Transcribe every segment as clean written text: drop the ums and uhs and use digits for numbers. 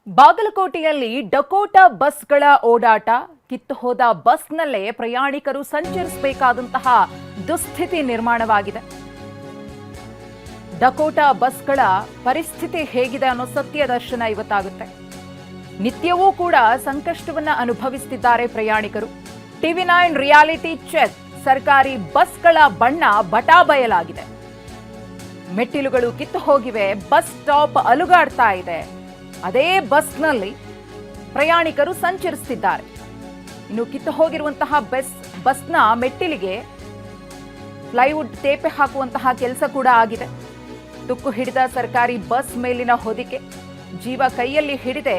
ಬಾಗಲಕೋಟೆಯಲ್ಲಿ ಡಕೋಟಾ ಬಸ್ಗಳ ಓಡಾಟ, ಕಿತ್ತು ಹೋದ ಬಸ್ನಲ್ಲೇ ಪ್ರಯಾಣಿಕರು ಸಂಚರಿಸಬೇಕಾದಂತಹ ದುಸ್ಥಿತಿ ನಿರ್ಮಾಣವಾಗಿದೆ. ಡಕೋಟಾ ಬಸ್ಗಳ ಪರಿಸ್ಥಿತಿ ಹೇಗಿದೆ ಅನ್ನೋ ಸತ್ಯ ದರ್ಶನ ಇವತ್ತಾಗುತ್ತೆ. ನಿತ್ಯವೂ ಕೂಡ ಸಂಕಷ್ಟವನ್ನ ಅನುಭವಿಸುತ್ತಿದ್ದಾರೆ ಪ್ರಯಾಣಿಕರು. TV9 reality check. ಸರ್ಕಾರಿ ಬಸ್ಗಳ ಬಣ್ಣ ಬಟಾಬಯಲಾಗಿದೆ. ಮೆಟ್ಟಿಲುಗಳು ಕಿತ್ತು ಹೋಗಿವೆ, ಬಸ್ ಸ್ಟಾಪ್ ಅಲುಗಾಡ್ತಾ ಇದೆ. ಅದೇ ಬಸ್ನಲ್ಲಿ ಪ್ರಯಾಣಿಕರು ಸಂಚರಿಸುತ್ತಿದ್ದಾರೆ. ಇನ್ನು ಕಿತ್ತು ಹೋಗಿರುವಂತಹ ಬಸ್ನ ಮೆಟ್ಟಿಲಿಗೆ ಪ್ಲೈವುಡ್ ತೇಪೆ ಹಾಕುವಂತಹ ಕೆಲಸ ಕೂಡ ಆಗಿದೆ. ತುಕ್ಕು ಹಿಡಿದ ಸರ್ಕಾರಿ ಬಸ್ ಮೇಲಿನ ಹೊದಿಕೆ, ಜೀವ ಕೈಯಲ್ಲಿ ಹಿಡಿದೆ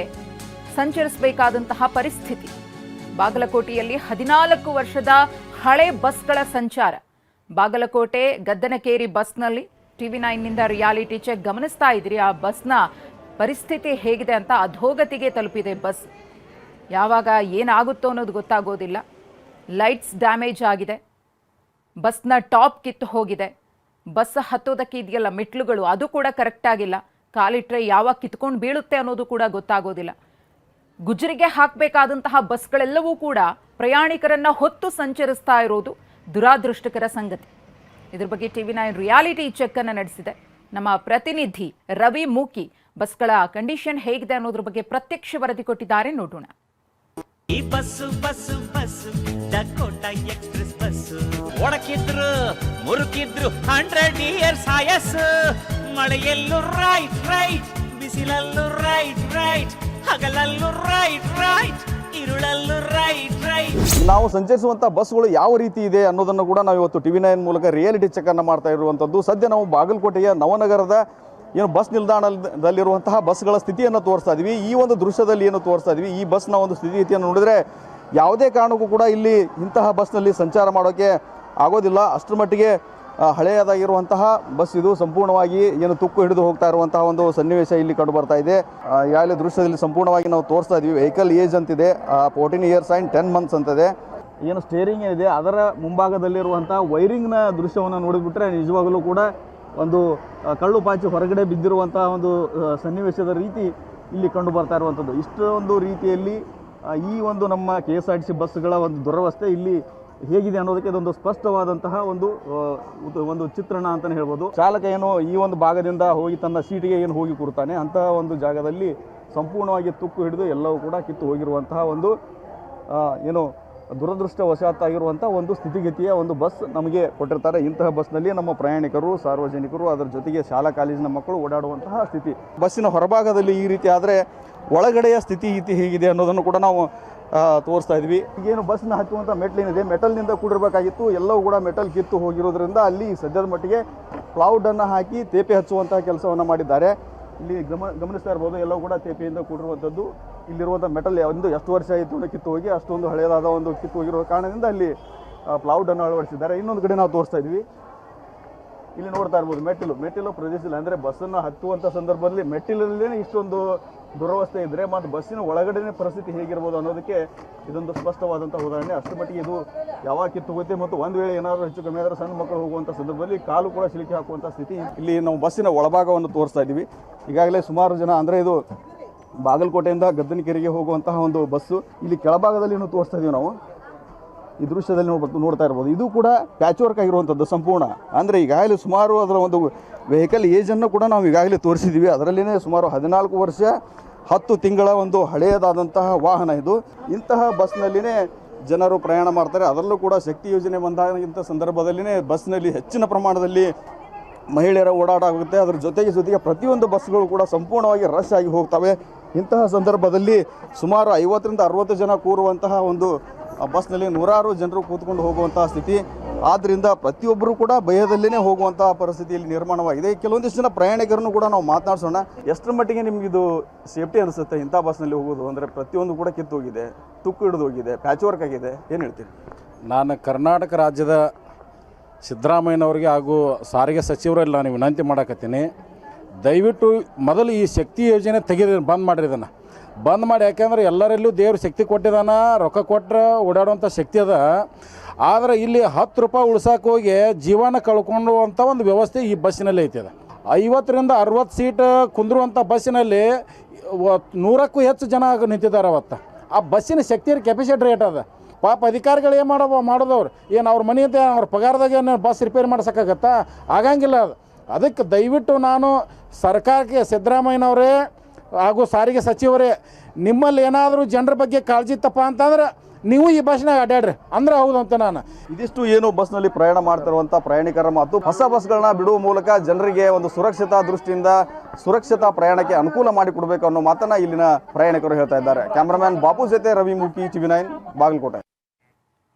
ಸಂಚರಿಸಬೇಕಾದಂತಹ ಪರಿಸ್ಥಿತಿ. ಬಾಗಲಕೋಟೆಯಲ್ಲಿ 14 ವರ್ಷದ ಹಳೆ ಬಸ್ಗಳ ಸಂಚಾರ. ಬಾಗಲಕೋಟೆ ಗದ್ದನಕೇರಿ ಬಸ್ನಲ್ಲಿ TV9ನಿಂದ ರಿಯಾಲಿಟಿ ಚೆಕ್ ಗಮನಿಸ್ತಾ ಇದ್ರಿ. ಆ ಬಸ್ನ ಪರಿಸ್ಥಿತಿ ಹೇಗಿದೆ ಅಂತ ಅಧೋಗತಿಗೆ ತಲುಪಿದೆ ಬಸ್. ಯಾವಾಗ ಏನಾಗುತ್ತೋ ಅನ್ನೋದು ಗೊತ್ತಾಗೋದಿಲ್ಲ. ಲೈಟ್ಸ್ ಡ್ಯಾಮೇಜ್ ಆಗಿದೆ, ಬಸ್ನ ಟಾಪ್ ಕಿತ್ತು ಹೋಗಿದೆ, ಬಸ್ ಹತ್ತೋದಕ್ಕೆ ಇದೆಯಲ್ಲ ಮೆಟ್ಲುಗಳು ಅದು ಕೂಡ ಕರೆಕ್ಟ್ ಆಗಿಲ್ಲ. ಕಾಲಿಟ್ರೆ ಯಾವಾಗ ಕಿತ್ಕೊಂಡು ಬೀಳುತ್ತೆ ಅನ್ನೋದು ಕೂಡ ಗೊತ್ತಾಗೋದಿಲ್ಲ. ಗುಜರಿಗೆ ಹಾಕಬೇಕಾದಂತಹ ಬಸ್ಗಳೆಲ್ಲವೂ ಕೂಡ ಪ್ರಯಾಣಿಕರನ್ನ ಹೊತ್ತು ಸಂಚರಿಸ್ತಾ ಇರೋದು ದುರಾದೃಷ್ಟಕರ ಸಂಗತಿ. ಇದ್ರ ಬಗ್ಗೆ TV9 ರಿಯಾಲಿಟಿ ಚೆಕ್ ಅನ್ನು ನಡೆಸಿದೆ. ನಮ್ಮ ಪ್ರತಿನಿಧಿ ರವಿ ಮೂಕಿ ಬಸ್ಗಳ ಕಂಡೀಷನ್ ಹೇಗಿದೆ ಅನ್ನೋದ್ರ ಬಗ್ಗೆ ಪ್ರತ್ಯಕ್ಷ ವರದಿ ಕೊಟ್ಟಿದ್ದಾರೆ, ನೋಡೋಣ. ಈ bus bus bus Dakota express bus ಒಡಕಿದ್ರು ಮುರುಕಿದ್ರು 100 ಇಯರ್ಸ್ ಆಯಸ್ಸು. ಮಳೆಯಲ್ಲೂ ರೈಟ್ ರೈಟ್, ಬಿಸಿಲಲ್ಲೂ ರೈಟ್ ರೈಟ್, ಹಗಲಲ್ಲೂ ರೈಟ್ ರೈಟ್, ಇರುಳಲ್ಲೂ ರೈಟ್ ರೈಟ್. ನಾವು ಸಂಚರಿಸುವಂಥ ಬಸ್ಗಳು ಯಾವ ರೀತಿ ಇದೆ ಅನ್ನೋದನ್ನು ಕೂಡ ನಾವು ಇವತ್ತು TV9 ಮೂಲಕ ರಿಯಾಲಿಟಿ ಚೆಕ್ ಅನ್ನು ಮಾಡ್ತಾ ಇರುವಂಥದ್ದು. ಸದ್ಯ ನಾವು ಬಾಗಲಕೋಟೆಯ ನವನಗರದ ಏನು ಬಸ್ ನಿಲ್ದಾಣದಲ್ಲಿರುವಂತಹ ಬಸ್ಗಳ ಸ್ಥಿತಿಯನ್ನು ತೋರಿಸ್ತಾ ಇದ್ವಿ. ಈ ಒಂದು ದೃಶ್ಯದಲ್ಲಿ ಏನು ತೋರಿಸ್ತಾ ಇದ್ವಿ, ಈ ಬಸ್ನ ಒಂದು ಸ್ಥಿತಿಗತಿಯನ್ನು ನೋಡಿದರೆ ಯಾವುದೇ ಕಾರಣಕ್ಕೂ ಕೂಡ ಇಲ್ಲಿ ಇಂತಹ ಬಸ್ನಲ್ಲಿ ಸಂಚಾರ ಮಾಡೋಕ್ಕೆ ಆಗೋದಿಲ್ಲ. ಅಷ್ಟರ ಮಟ್ಟಿಗೆ ಹಳೆಯದಾಗಿರುವಂತಹ ಬಸ್ ಇದು. ಸಂಪೂರ್ಣವಾಗಿ ಏನು ತುಕ್ಕು ಹಿಡಿದು ಹೋಗ್ತಾ ಇರುವಂತಹ ಒಂದು ಸನ್ನಿವೇಶ ಇಲ್ಲಿ ಕಂಡು ಬರ್ತಾ ಇದೆ. ಈಗಾಗಲೇ ದೃಶ್ಯದಲ್ಲಿ ಸಂಪೂರ್ಣವಾಗಿ ನಾವು ತೋರಿಸ್ತಾ ಇದ್ವಿ. ವೆಹಿಕಲ್ ಏಜ್ ಅಂತಿದೆ 14 ಇಯರ್ಸ್ ಆ್ಯಂಡ್ 10 ಮಂತ್ಸ್ ಅಂತಿದೆ. ಏನು ಸ್ಟೇರಿಂಗ್ ಏನಿದೆ ಅದರ ಮುಂಭಾಗದಲ್ಲಿರುವಂಥ ವೈರಿಂಗ್ನ ದೃಶ್ಯವನ್ನು ನೋಡಿಬಿಟ್ರೆ ನಿಜವಾಗಲೂ ಕೂಡ ಒಂದು ಕಳ್ಳು ಪಾಚಿ ಹೊರಗಡೆ ಬಿದ್ದಿರುವಂತಹ ಒಂದು ಸನ್ನಿವೇಶದ ರೀತಿ ಇಲ್ಲಿ ಕಂಡು ಬರ್ತಾ ಇರುವಂಥದ್ದು. ಇಷ್ಟೊಂದು ರೀತಿಯಲ್ಲಿ ಈ ಒಂದು ನಮ್ಮ KSRTC ಬಸ್ಗಳ ಒಂದು ದುರವಸ್ಥೆ ಇಲ್ಲಿ ಹೇಗಿದೆ ಅನ್ನೋದಕ್ಕೆ ಇದೊಂದು ಸ್ಪಷ್ಟವಾದಂತಹ ಒಂದು ಚಿತ್ರಣ ಅಂತಲೇ ಹೇಳ್ಬೋದು. ಚಾಲಕ ಏನು ಈ ಒಂದು ಭಾಗದಿಂದ ಹೋಗಿ ತನ್ನ ಸೀಟಿಗೆ ಏನು ಹೋಗಿ ಕೂರ್ತಾನೆ ಅಂತಹ ಒಂದು ಜಾಗದಲ್ಲಿ ಸಂಪೂರ್ಣವಾಗಿ ತುಕ್ಕು ಹಿಡಿದು ಎಲ್ಲವೂ ಕೂಡ ಕಿತ್ತು ಹೋಗಿರುವಂತಹ ಒಂದು ಏನು ದುರದೃಷ್ಟವಶಾತ್ತಾಗಿರುವಂಥ ಒಂದು ಸ್ಥಿತಿಗತಿಯ ಒಂದು ಬಸ್ ನಮಗೆ ಕೊಟ್ಟಿರ್ತಾರೆ. ಇಂತಹ ಬಸ್ನಲ್ಲಿ ನಮ್ಮ ಪ್ರಯಾಣಿಕರು, ಸಾರ್ವಜನಿಕರು, ಅದರ ಜೊತೆಗೆ ಶಾಲಾ ಕಾಲೇಜಿನ ಮಕ್ಕಳು ಓಡಾಡುವಂತಹ ಸ್ಥಿತಿ. ಬಸ್ಸಿನ ಹೊರಭಾಗದಲ್ಲಿ ಈ ರೀತಿ ಆದರೆ ಒಳಗಡೆಯ ಸ್ಥಿತಿ ಹೇಗಿದೆ ಅನ್ನೋದನ್ನು ಕೂಡ ನಾವು ತೋರಿಸ್ತಾ ಇದ್ವಿ. ಈಗೇನು ಬಸ್ನ ಹಚ್ಚುವಂಥ ಮೆಟ್ಲೇನಿದೆ, ಮೆಟಲ್ನಿಂದ ಕೂಡಿರಬೇಕಾಗಿತ್ತು, ಎಲ್ಲವೂ ಕೂಡ ಮೆಟಲ್ ಕಿತ್ತು ಹೋಗಿರೋದ್ರಿಂದ ಅಲ್ಲಿ ಸದ್ಯದ ಮಟ್ಟಿಗೆ ಪ್ಲೌಡನ್ನು ಹಾಕಿ ತೇಪೆ ಹಚ್ಚುವಂತಹ ಕೆಲಸವನ್ನು ಮಾಡಿದ್ದಾರೆ. ಇಲ್ಲಿ ಗಮನಿಸ್ತಾ ಇರ್ಬೋದು, ಎಲ್ಲವೂ ಕೂಡ ತೇಪೆಯಿಂದ ಕೂಡಿರುವಂಥದ್ದು. ಇಲ್ಲಿರುವಂಥ ಮೆಟಲ್ ಎಷ್ಟು ವರ್ಷ ಆಯಿತು ಕಿತ್ತು ಹೋಗಿ ಅಷ್ಟೊಂದು ಹಳೆಯದಾದ ಒಂದು ಕಿತ್ತು ಹೋಗಿರುವ ಕಾರಣದಿಂದ ಅಲ್ಲಿ ಪ್ಲೌಡನ್ನು ಅಳವಡಿಸಿದ್ದಾರೆ. ಇನ್ನೊಂದು ಕಡೆ ನಾವು ತೋರಿಸ್ತಾ ಇದ್ವಿ, ಇಲ್ಲಿ ನೋಡ್ತಾ ಇರ್ಬೋದು ಮೆಟ್ಟಿಲು ಪ್ರದೇಶದಲ್ಲಿ ಅಂದರೆ ಬಸ್ಸನ್ನು ಹತ್ತುವಂಥ ಸಂದರ್ಭದಲ್ಲಿ ಮೆಟ್ಟಿಲಲ್ಲೇ ಇಷ್ಟೊಂದು ದುರವಸ್ಥೆ ಇದ್ದರೆ ಮತ್ತು ಬಸ್ಸಿನ ಒಳಗಡೆ ಪರಿಸ್ಥಿತಿ ಹೇಗಿರ್ಬೋದು ಅನ್ನೋದಕ್ಕೆ ಇದೊಂದು ಸ್ಪಷ್ಟವಾದಂಥ ಉದಾಹರಣೆ. ಅಷ್ಟರ ಮಟ್ಟಿಗೆ ಇದು ಯಾವಾಗ ಕಿತ್ತು ಹೋಗುತ್ತೆ ಮತ್ತು ಒಂದು ವೇಳೆ ಏನಾದರೂ ಹೆಚ್ಚು ಕಮ್ಮಿ ಆದರೆ ಸಣ್ಣ ಮಕ್ಕಳು ಹೋಗುವಂಥ ಸಂದರ್ಭದಲ್ಲಿ ಕಾಲು ಕೂಡ ಸಿಲುಕಿ ಹಾಕುವಂಥ ಸ್ಥಿತಿ. ಇಲ್ಲಿ ನಾವು ಬಸ್ಸಿನ ಒಳಭಾಗವನ್ನು ತೋರಿಸ್ತಾ ಇದ್ದೀವಿ. ಈಗಾಗಲೇ ಸುಮಾರು ಜನ ಅಂದರೆ ಇದು ಬಾಗಲಕೋಟೆಯಿಂದ ಗದ್ದನಕೆರೆಗೆ ಹೋಗುವಂತಹ ಒಂದು ಬಸ್ಸು. ಇಲ್ಲಿ ಕೆಳಭಾಗದಲ್ಲಿ ತೋರಿಸ್ತಾ ಇದ್ದೀವಿ ನಾವು. ಈ ದೃಶ್ಯದಲ್ಲಿ ನೋಡ್ತಾ ಇರ್ಬೋದು, ಇದು ಕೂಡ ಪ್ಯಾಚ್ ವರ್ಕ್ ಆಗಿರುವಂಥದ್ದು ಸಂಪೂರ್ಣ. ಅಂದರೆ ಈಗಾಗಲೇ ಸುಮಾರು ಅದರ ಒಂದು ವೆಹಿಕಲ್ ಏಜನ್ನು ಕೂಡ ನಾವು ಈಗಾಗಲೇ ತೋರಿಸಿದ್ದೀವಿ. ಅದರಲ್ಲಿನೇ ಸುಮಾರು 14 ವರ್ಷ 10 ತಿಂಗಳ ಒಂದು ಹಳೆಯದಾದಂತಹ ವಾಹನ ಇದು. ಇಂತಹ ಬಸ್ನಲ್ಲಿನೇ ಜನರು ಪ್ರಯಾಣ ಮಾಡ್ತಾರೆ. ಅದರಲ್ಲೂ ಕೂಡ ಶಕ್ತಿ ಯೋಜನೆ ಬಂದಾಗಿಂಥ ಸಂದರ್ಭದಲ್ಲಿನೇ ಬಸ್ನಲ್ಲಿ ಹೆಚ್ಚಿನ ಪ್ರಮಾಣದಲ್ಲಿ ಮಹಿಳೆಯರ ಓಡಾಟ ಆಗುತ್ತೆ. ಅದರ ಜೊತೆಗೆ ಪ್ರತಿಯೊಂದು ಬಸ್ಗಳು ಕೂಡ ಸಂಪೂರ್ಣವಾಗಿ ರಶ್ ಆಗಿ ಹೋಗ್ತವೆ. ಇಂತಹ ಸಂದರ್ಭದಲ್ಲಿ ಸುಮಾರು 50ರಿಂದ 60 ಜನ ಕೂರುವಂತಹ ಒಂದು ಬಸ್ನಲ್ಲಿ 100 ಜನರು ಕೂತ್ಕೊಂಡು ಹೋಗುವಂತಹ ಸ್ಥಿತಿ. ಆದ್ದರಿಂದ ಪ್ರತಿಯೊಬ್ಬರು ಕೂಡ ಭಯದಲ್ಲೇ ಹೋಗುವಂತಹ ಪರಿಸ್ಥಿತಿಯಲ್ಲಿ ನಿರ್ಮಾಣವಾಗಿದೆ. ಕೆಲವೊಂದಿಷ್ಟು ಜನ ಪ್ರಯಾಣಿಕರನ್ನು ಕೂಡ ನಾವು ಮಾತನಾಡಿಸೋಣ. ಎಷ್ಟರ ಮಟ್ಟಿಗೆ ನಿಮಗಿದು ಸೇಫ್ಟಿ ಅನಿಸುತ್ತೆ ಇಂಥ ಬಸ್ನಲ್ಲಿ ಹೋಗೋದು? ಅಂದರೆ ಪ್ರತಿಯೊಂದು ಕೂಡ ಕಿತ್ತು ಹೋಗಿದೆ, ತುಕ್ಕು ಹಿಡಿದು ಹೋಗಿದೆ, ಪ್ಯಾಚ್ ವರ್ಕ್ ಆಗಿದೆ, ಏನು ಹೇಳ್ತೀನಿ? ನಾನು ಕರ್ನಾಟಕ ರಾಜ್ಯದ ಸಿದ್ದರಾಮಯ್ಯನವರಿಗೆ ಹಾಗೂ ಸಾರಿಗೆ ಸಚಿವರಲ್ಲಿ ನಾನು ವಿನಂತಿ ಮಾಡಕತ್ತೀನಿ, ದಯವಿಟ್ಟು ಮೊದಲು ಈ ಶಕ್ತಿ ಯೋಜನೆ ಬಂದ್ ಮಾಡಿರಿ. ಇದನ್ನು ಬಂದ್ ಮಾಡಿ, ಯಾಕೆಂದ್ರೆ ಎಲ್ಲರಲ್ಲೂ ದೇವ್ರು ಶಕ್ತಿ ಕೊಟ್ಟಿದ್ದಾನ, ರೊಕ್ಕ ಕೊಟ್ಟರೆ ಓಡಾಡುವಂಥ ಶಕ್ತಿ ಅದ. ಆದರೆ ಇಲ್ಲಿ 10 ರೂಪಾಯಿ ಉಳ್ಸೋಕೆ ಹೋಗಿ ಜೀವನ ಕಳ್ಕೊಳ್ಳುವಂಥ ಒಂದು ವ್ಯವಸ್ಥೆ ಈ ಬಸ್ಸಿನಲ್ಲಿ ಐತೆ. 50ರಿಂದ 60 ಸೀಟ್ ಕುಂದ್ರುವಂಥ ಬಸ್ಸಿನಲ್ಲಿ 100ಕ್ಕೂ ಹೆಚ್ಚು ಜನ ನಿಂತಿದ್ದಾರೆ ಅವತ್ತು. ಆ ಬಸ್ಸಿನ ಶಕ್ತಿ ಕೆಪಾಸಿಟಿ ರೇಟ್ ಅದ. ಪಾಪ ಅಧಿಕಾರಿಗಳು ಏನು ಮಾಡೋದವ್ರು ಏನು ಅವ್ರ ಮನೆ ಅಂತ ಅವ್ರ ಪಗಾರದಾಗ ಬಸ್ ರಿಪೇರಿ ಮಾಡ್ಸೋಕ್ಕಾಗತ್ತಾ? ಆಗಂಗಿಲ್ಲ ಅದು. ಅದಕ್ಕೆ ದಯವಿಟ್ಟು ನಾನು ಸರ್ಕಾರಕ್ಕೆ ಸಿದ್ದರಾಮಯ್ಯನವರೇ ಹಾಗೂ ಸಾರಿಗೆ ಸಚಿವರೇ, ನಿಮ್ಮಲ್ಲಿ ಏನಾದರೂ ಜನರ ಬಗ್ಗೆ ಕಾಳಜಿ ಇತ್ತಪ್ಪ ಅಂತಂದ್ರೆ ನೀವು ಈ ಬಸ್ನಾಗ ಅಡ್ಡಾಡ್ರಿ ಅಂದ್ರೆ ಹೌದು ಅಂತ ನಾನು. ಇದಿಷ್ಟು ಏನು ಬಸ್ನಲ್ಲಿ ಪ್ರಯಾಣ ಮಾಡ್ತಿರುವಂಥ ಪ್ರಯಾಣಿಕರ ಮಾತು. ಹೊಸ ಬಸ್ಗಳನ್ನ ಬಿಡುವ ಮೂಲಕ ಜನರಿಗೆ ಒಂದು ಸುರಕ್ಷತಾ ದೃಷ್ಟಿಯಿಂದ ಸುರಕ್ಷತಾ ಪ್ರಯಾಣಕ್ಕೆ ಅನುಕೂಲ ಮಾಡಿಕೊಡ್ಬೇಕು ಅನ್ನೋ ಮಾತನ್ನ ಇಲ್ಲಿನ ಪ್ರಯಾಣಿಕರು ಹೇಳ್ತಾ ಇದ್ದಾರೆ. ಕ್ಯಾಮ್ರಾಮ್ಯಾನ್ ಬಾಪು ಜೊತೆ ರವಿ ಮೂಕಿ, TV9 ಬಾಗಲಕೋಟೆ.